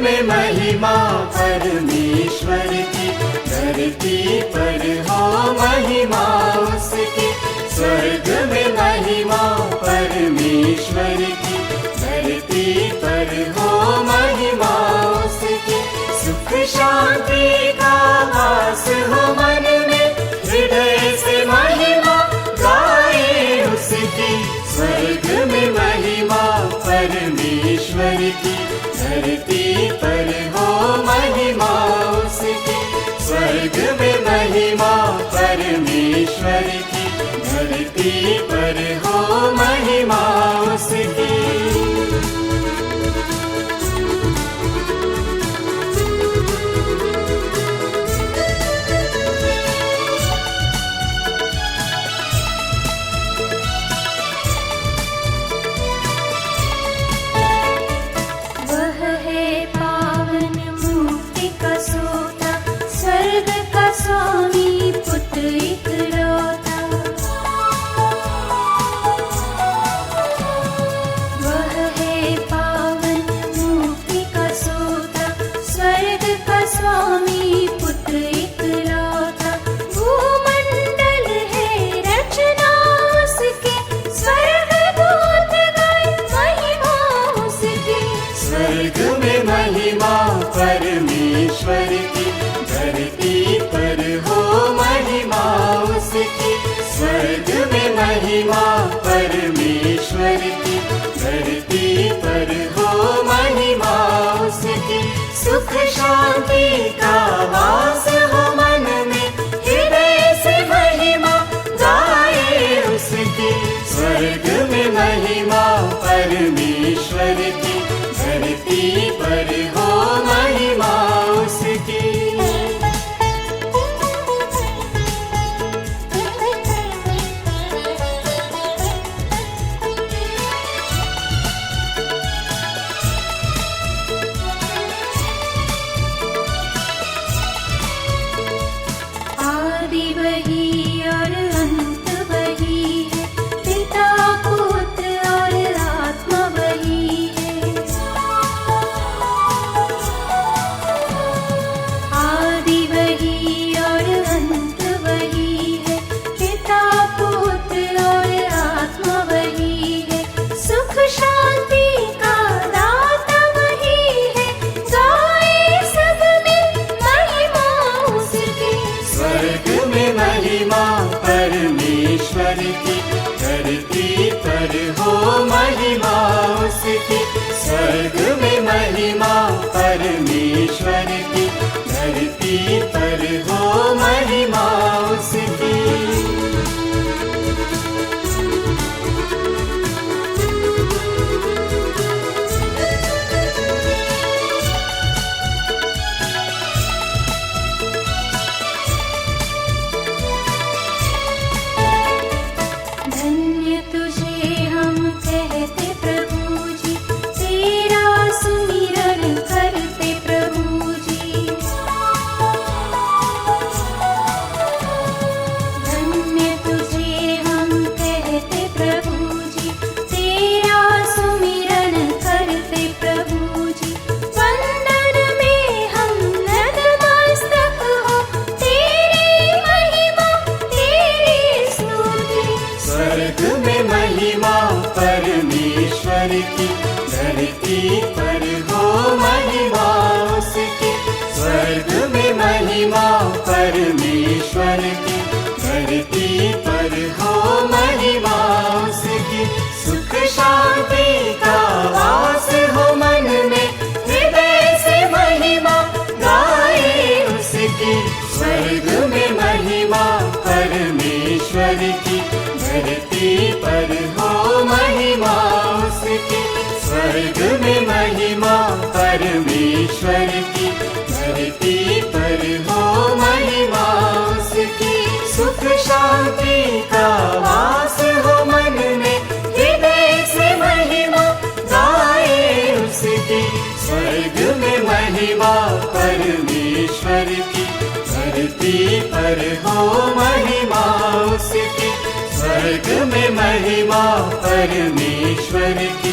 में महिमा परमेश्वर की, धरती पर हो महिमा उसकी। स्वर्ग में महिमा परमेश्वर की, धरती पर हो महिमा उसकी। सुख शांति का वास हो मन में, हृदय से महिमा गाए उसकी। स्वर्ग में महिमा परमेश्वर की, धरती पर हो महिमा उसकी। स्वर्ग में महिमा परमेश्वर की, धरती पर हो महिमा उसकी। स्वामी पुत्र इकलौता, वह है पावन मुक्ति का सोता। स्वर्ग का स्वामी पुत्र इकलौता, भूमंडल है रचना उसकी। स्वर्ग दूत गाए महिमा उसकी। स्वर्ग में महिमा परमेश्वर की, धरती पर हो महिमा उसकी। स्वर्ग में महिमा परमेश्वर की, धरती पर हो महिमा उसकी। सुख शांति का वास हो मन में, हृदय से महिमा गाए उसकी। स्वर्ग में महिमा परमेश्वर की, धरती पर हो महिमा उसकी। आदि वही और अंत वही है, पिता पुत्र और आत्मा वही है। आदि वही और अंत वही है, पिता पुत्र और आत्मा वही है। सुख शांति का दाता वही है, गाए सब में महिमा उसकी। स्वर्ग में महिमा परमेश्वर की, धरती पर हो महिमा उसकी। स्वर्ग में महिमा परमेश्वर की, धरती पर हो महिमा उसकी। धन्य तुझे हम कहते प्रभु जी, तेरा सुमिरन करते प्रभु जी। धन्य तुझे हम कहते प्रभु जी, तेरा सुमिरन करते प्रभु जी। वंदन में हम नतमस्तक हो, तेरी महिमा तेरी स्तुति। स्वर्ग में महिमा परमेश्वर की, धरती पर हो महिमा उसकी। स्वर्ग में महिमा परमेश्वर की, धरती पर हो महिमा उसकी। सुख शांति का वास हो मन में, हृदय से महिमा गाए उसकी। स्वर्ग में महिमा परमेश्वर की, धरती पर हो महिमा उसकी। स्वर्ग में महिमा परमेश्वर की, धरती पर हो महिमा उसकी। सुख शांति का वास हो मन में, हृदय से महिमा गाए उसकी। स्वर्ग में महिमा परमेश्वर की, धरती पर हो महिमा उसकी। स्वर्ग में महिमा परमेश्वर की,